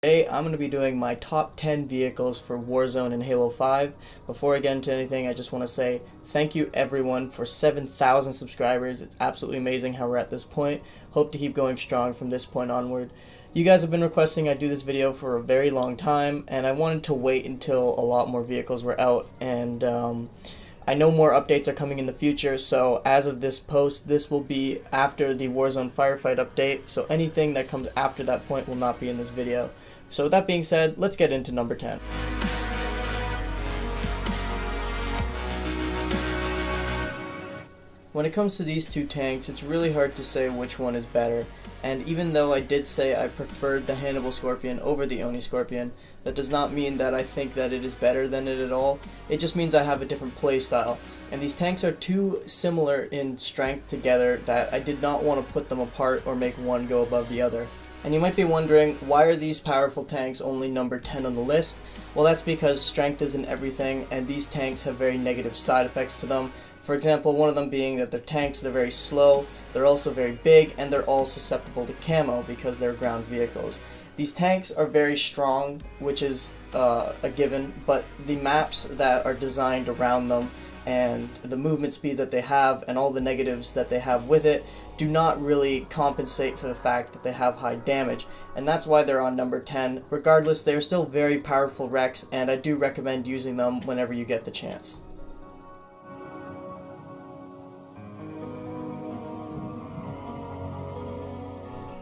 Today I'm going to be doing my top 10 vehicles for Warzone and Halo 5. Before I get into anything, I just want to say thank you everyone for 7,000 subscribers. It's absolutely amazing how we're at this point. Hope to keep going strong from this point onward. You guys have been requesting I do this video for a very long time, and I wanted to wait until a lot more vehicles were out, and I know more updates are coming in the future, so as of this post, this will be after the Warzone firefight update, so anything that comes after that point will not be in this video. So with that being said, let's get into number 10. When it comes to these two tanks, it's really hard to say which one is better, and even though I did say I preferred the Hannibal Scorpion over the Oni Scorpion, that does not mean that I think that it is better than it at all. It just means I have a different playstyle, and these tanks are too similar in strength together that I did not want to put them apart or make one go above the other. And you might be wondering, why are these powerful tanks only number 10 on the list? Well, that's because strength isn't everything, and these tanks have very negative side effects to them. For example, one of them being that they're tanks, they're very slow, they're also very big, and they're all susceptible to camo because they're ground vehicles. These tanks are very strong, which is a given, but the maps that are designed around them and the movement speed that they have and all the negatives that they have with it do not really compensate for the fact that they have high damage, and that's why they're on number 10. Regardless, they are still very powerful wrecks, and I do recommend using them whenever you get the chance.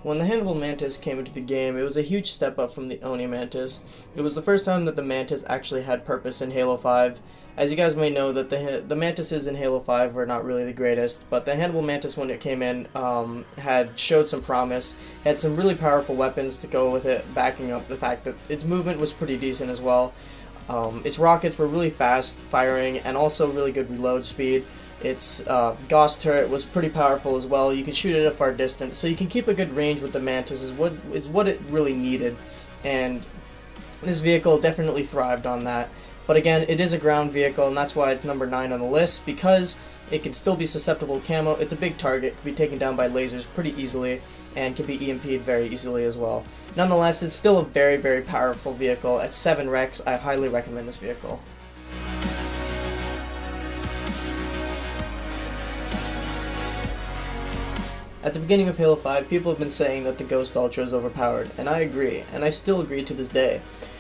When the Hannibal Mantis came into the game, it was a huge step up from the Oni Mantis. It was the first time that the Mantis actually had purpose in Halo 5. As you guys may know, that the Mantises in Halo 5 were not really the greatest, but the Hannibal Mantis, when it came in, had showed some promise. It had some really powerful weapons to go with it, backing up the fact that its movement was pretty decent as well. Its rockets were really fast firing and also really good reload speed. Its Gauss turret was pretty powerful as well. You can shoot it at a far distance, so you can keep a good range with the Mantis is what it really needed, and this vehicle definitely thrived on that. But again, it is a ground vehicle, and that's why it's number 9 on the list, because it can still be susceptible to camo. It's a big target, can be taken down by lasers pretty easily, and can be EMP'd very easily as well. Nonetheless, it's still a very, very powerful vehicle. At 7 wrecks, I highly recommend this vehicle. At the beginning of Halo 5, people have been saying that the Ghost Ultra is overpowered, and I agree, and I still agree to this day.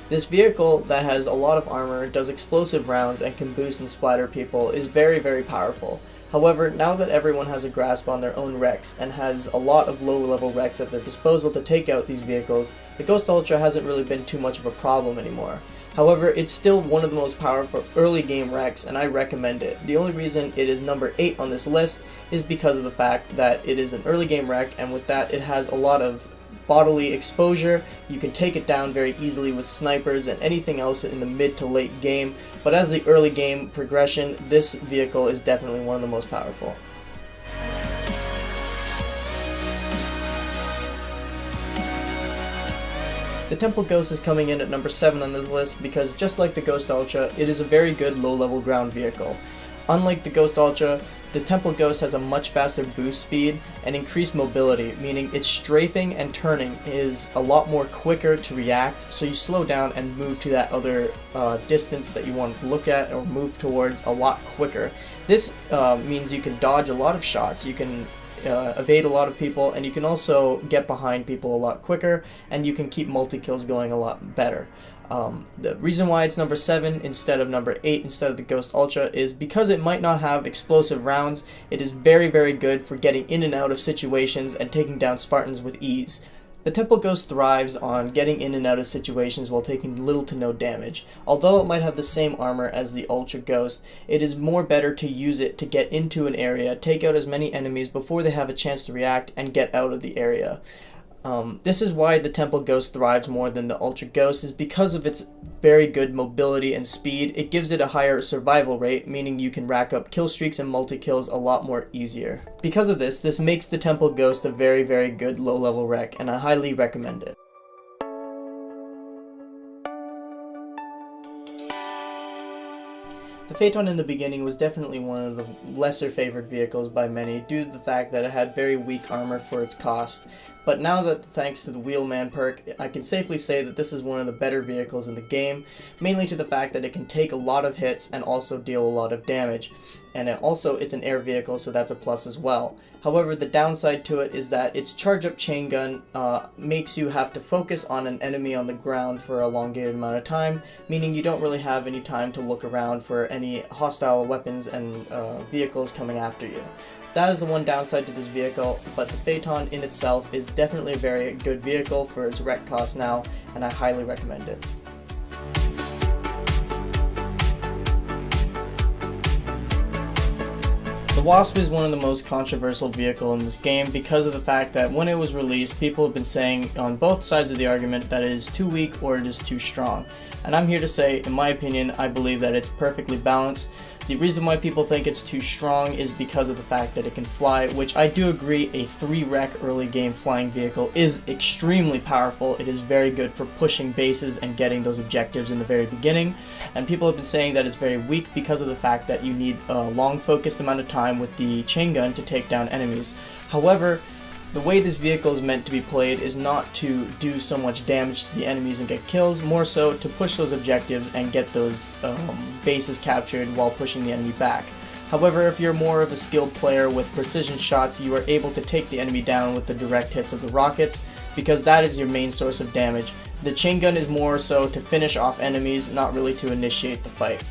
This vehicle that has a lot of armor, does explosive rounds, and can boost and splatter people is very, very powerful. However, now that everyone has a grasp on their own wrecks and has a lot of low-level wrecks at their disposal to take out these vehicles, the Ghost Ultra hasn't really been too much of a problem anymore. However, it's still one of the most powerful early game wrecks, and I recommend it. The only reason it is number 8 on this list is because of the fact that it is an early game wreck, and with that it has a lot of bodily exposure. You can take it down very easily with snipers and anything else in the mid to late game, but as the early game progression, this vehicle is definitely one of the most powerful. The Temple Ghost is coming in at number 7 on this list because, just like the Ghost Ultra, it is a very good low-level ground vehicle. Unlike the Ghost Ultra, the Temple Ghost has a much faster boost speed and increased mobility, meaning its strafing and turning is a lot more quicker to react, so you slow down and move to that other distance that you want to look at or move towards a lot quicker. This means you can dodge a lot of shots, you can evade a lot of people, and you can also get behind people a lot quicker, and you can keep multi-kills going a lot better. The reason why it's number 7 instead of number 8 instead of the Ghost Ultra is because it might not have explosive rounds. It is very, very good for getting in and out of situations and taking down Spartans with ease. The Temple Ghost thrives on getting in and out of situations while taking little to no damage. Although it might have the same armor as the Ultra Ghost, it is more better to use it to get into an area, take out as many enemies before they have a chance to react, and get out of the area. This is why the Temple Ghost thrives more than the Ultra Ghost, is because of its very good mobility and speed. It gives it a higher survival rate, meaning you can rack up kill streaks and multi-kills a lot more easier. Because of this makes the Temple Ghost a very, very good low-level wreck, and I highly recommend it. The Phaeton in the beginning was definitely one of the lesser favored vehicles by many due to the fact that it had very weak armor for its cost, but now that thanks to the Wheelman perk, I can safely say that this is one of the better vehicles in the game, mainly to the fact that it can take a lot of hits and also deal a lot of damage. And it's an air vehicle, so that's a plus as well. However, the downside to it is that its charge-up chain gun makes you have to focus on an enemy on the ground for a elongated amount of time, meaning you don't really have any time to look around for any hostile weapons and vehicles coming after you. That is the one downside to this vehicle, but the Phaeton in itself is definitely a very good vehicle for its rec cost now, and I highly recommend it. The Wasp is one of the most controversial vehicles in this game because of the fact that when it was released, people have been saying on both sides of the argument that it is too weak or it is too strong. And I'm here to say, in my opinion, I believe that it's perfectly balanced. The reason why people think it's too strong is because of the fact that it can fly, which I do agree a 3-rec early game flying vehicle is extremely powerful. It is very good for pushing bases and getting those objectives in the very beginning. And people have been saying that it's very weak because of the fact that you need a long focused amount of time with the chain gun to take down enemies. However, the way this vehicle is meant to be played is not to do so much damage to the enemies and get kills, more so to push those objectives and get those bases captured while pushing the enemy back. However, if you're more of a skilled player with precision shots, you are able to take the enemy down with the direct hits of the rockets, because that is your main source of damage. The chain gun is more so to finish off enemies, not really to initiate the fight.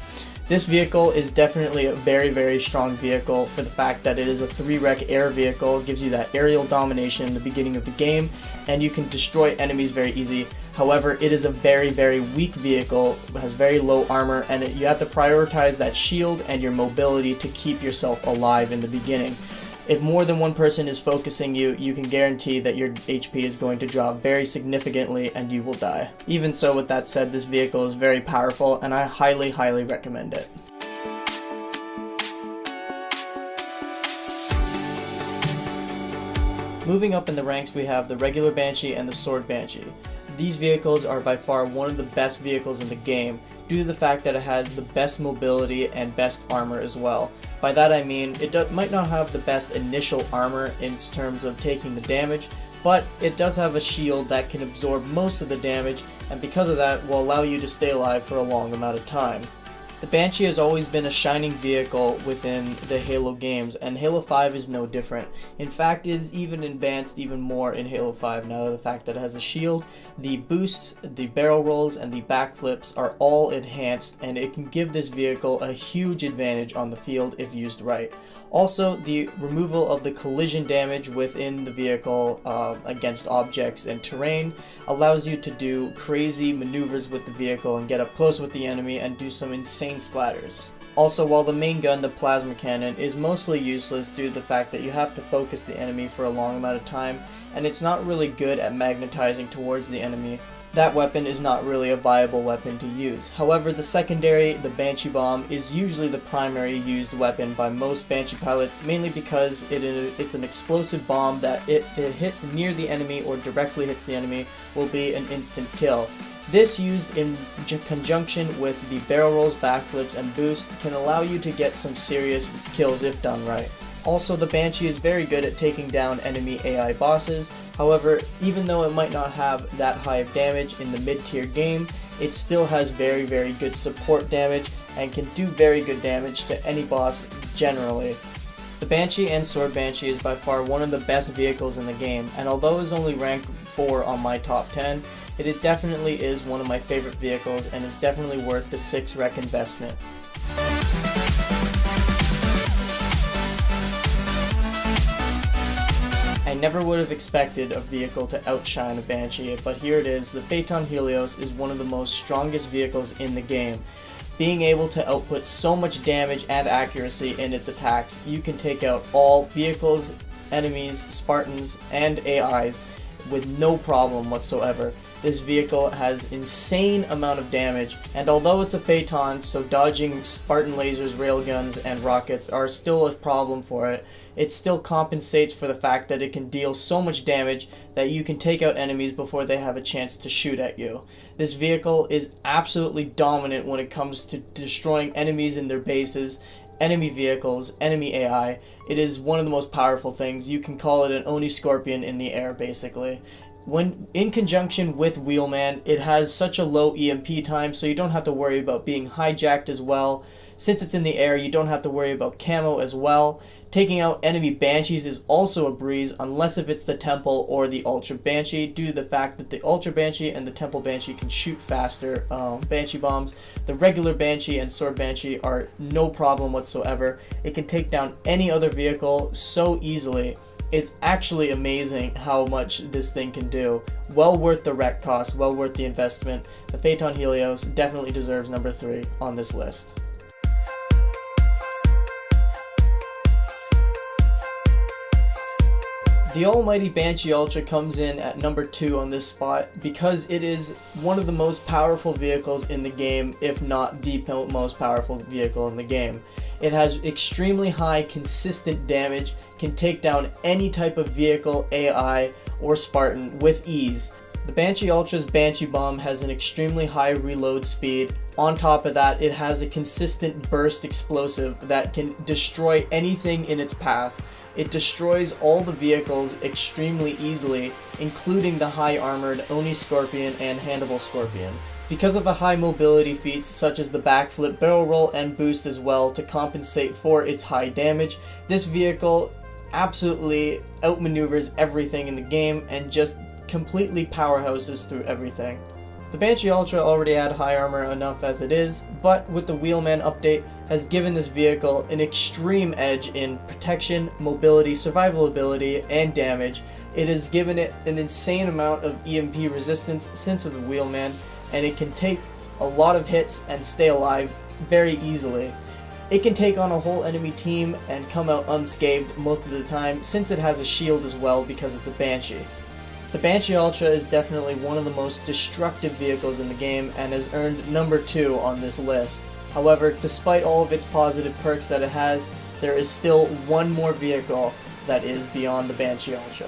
This vehicle is definitely a very, very strong vehicle for the fact that it is a 3-rec air vehicle. It gives you that aerial domination in the beginning of the game, and you can destroy enemies very easy. However, it is a very, very weak vehicle, has very low armor, and you have to prioritize that shield and your mobility to keep yourself alive in the beginning. If more than one person is focusing you, you can guarantee that your HP is going to drop very significantly and you will die. Even so, with that said, this vehicle is very powerful and I highly, highly recommend it. Moving up in the ranks, we have the regular Banshee and the Sword Banshee. These vehicles are by far one of the best vehicles in the game, due to the fact that it has the best mobility and best armor as well. By that I mean, it might not have the best initial armor in terms of taking the damage, but it does have a shield that can absorb most of the damage, and because of that will allow you to stay alive for a long amount of time. The Banshee has always been a shining vehicle within the Halo games, and Halo 5 is no different. In fact, it is even advanced even more in Halo 5 now, the fact that it has a shield, the boosts, the barrel rolls, and the backflips are all enhanced, and it can give this vehicle a huge advantage on the field if used right. Also, the removal of the collision damage within the vehicle against objects and terrain allows you to do crazy maneuvers with the vehicle and get up close with the enemy and do some insane splatters. Also, while the main gun, the plasma cannon, is mostly useless due to the fact that you have to focus the enemy for a long amount of time, and it's not really good at magnetizing towards the enemy, that weapon is not really a viable weapon to use. However, the secondary, the Banshee Bomb, is usually the primary used weapon by most Banshee pilots, mainly because it's an explosive bomb that it hits near the enemy or directly hits the enemy will be an instant kill. This, used in conjunction with the barrel rolls, backflips, and boost, can allow you to get some serious kills if done right. Also, the Banshee is very good at taking down enemy AI bosses. However, even though it might not have that high of damage in the mid-tier game, it still has very, very good support damage and can do very good damage to any boss generally. The Banshee and Sword Banshee is by far one of the best vehicles in the game, and although it is only ranked 4 on my top 10, it definitely is one of my favorite vehicles and is definitely worth the 6-rec investment. I never would have expected a vehicle to outshine a Banshee, but here it is. The Phaeton Helios is one of the most strongest vehicles in the game. Being able to output so much damage and accuracy in its attacks, you can take out all vehicles, enemies, Spartans, and AIs with no problem whatsoever. This vehicle has insane amount of damage, and although it's a Phaeton, so dodging Spartan lasers, railguns, and rockets are still a problem for it, it still compensates for the fact that it can deal so much damage that you can take out enemies before they have a chance to shoot at you. This vehicle is absolutely dominant when it comes to destroying enemies in their bases, enemy vehicles, enemy AI. It is one of the most powerful things. You can call it an Oni Scorpion in the air, basically. When in conjunction with Wheelman, it has such a low EMP time, so you don't have to worry about being hijacked as well. Since it's in the air, you don't have to worry about camo as well. Taking out enemy Banshees is also a breeze, unless if it's the Temple or the Ultra Banshee, due to the fact that the Ultra Banshee and the Temple Banshee can shoot faster Banshee bombs. The regular Banshee and Sword Banshee are no problem whatsoever. It can take down any other vehicle so easily. It's actually amazing how much this thing can do. Well worth the wreck cost, well worth the investment. The Phaeton Helios definitely deserves number 3 on this list. The almighty Banshee Ultra comes in at number 2 on this spot because it is one of the most powerful vehicles in the game, if not the most powerful vehicle in the game. It has extremely high consistent damage, can take down any type of vehicle, AI, or Spartan with ease. The Banshee Ultra's Banshee Bomb has an extremely high reload speed. On top of that, it has a consistent burst explosive that can destroy anything in its path. It destroys all the vehicles extremely easily, including the high armored Oni Scorpion and Handable Scorpion. Because of the high mobility feats such as the backflip, barrel roll, and boost as well to compensate for its high damage, this vehicle absolutely outmaneuvers everything in the game and just completely powerhouses through everything. The Banshee Ultra already had high armor enough as it is, but with the Wheelman update has given this vehicle an extreme edge in protection, mobility, survivability, and damage. It has given it an insane amount of EMP resistance since with the Wheelman, and it can take a lot of hits and stay alive very easily. It can take on a whole enemy team and come out unscathed most of the time, since it has a shield as well because it's a Banshee. The Banshee Ultra is definitely one of the most destructive vehicles in the game and has earned number 2 on this list. However, despite all of its positive perks that it has, there is still one more vehicle that is beyond the Banshee Ultra.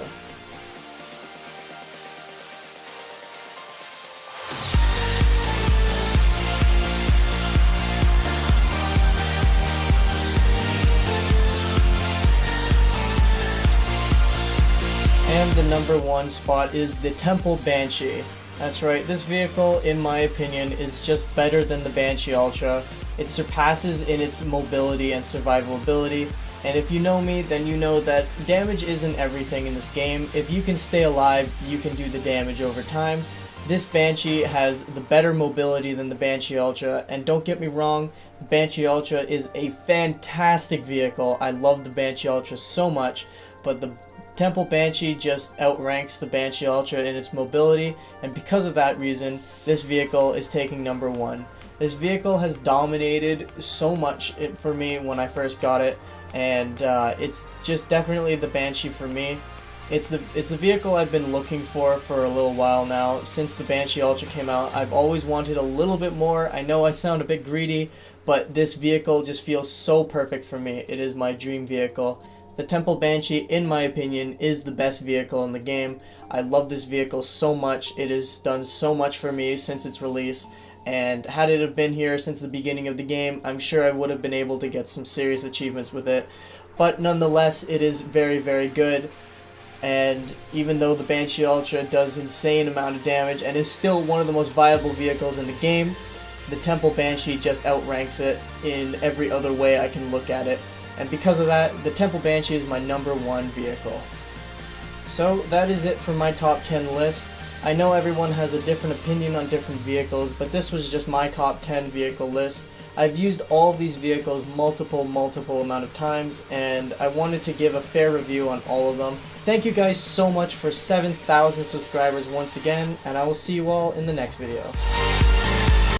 And the number 1 spot is the Temple Banshee. That's right, this vehicle, in my opinion, is just better than the Banshee Ultra. It surpasses in its mobility and survivability, and if you know me, then you know that damage isn't everything in this game. If you can stay alive, you can do the damage over time. This Banshee has the better mobility than the Banshee Ultra, and don't get me wrong, the Banshee Ultra is a fantastic vehicle. I love the Banshee Ultra so much, but the Temple Banshee just outranks the Banshee Ultra in its mobility, and because of that reason, this vehicle is taking number 1. This vehicle has dominated so much for me when I first got it, and it's just definitely the Banshee for me. It's the vehicle I've been looking for a little while now. Since the Banshee Ultra came out, I've always wanted a little bit more. I know I sound a bit greedy, but this vehicle just feels so perfect for me. It is my dream vehicle. The Temple Banshee, in my opinion, is the best vehicle in the game. I love this vehicle so much. It has done so much for me since its release, and had it have been here since the beginning of the game, I'm sure I would have been able to get some serious achievements with it. But nonetheless, it is very, very good. And even though the Banshee Ultra does insane amount of damage and is still one of the most viable vehicles in the game, the Temple Banshee just outranks it in every other way I can look at it. And because of that, the Temple Banshee is my number 1 vehicle. So that is it for my top 10 list. I know everyone has a different opinion on different vehicles, but this was just my top 10 vehicle list. I've used all of these vehicles multiple amount of times, and I wanted to give a fair review on all of them. Thank you guys so much for 7,000 subscribers once again, and I will see you all in the next video.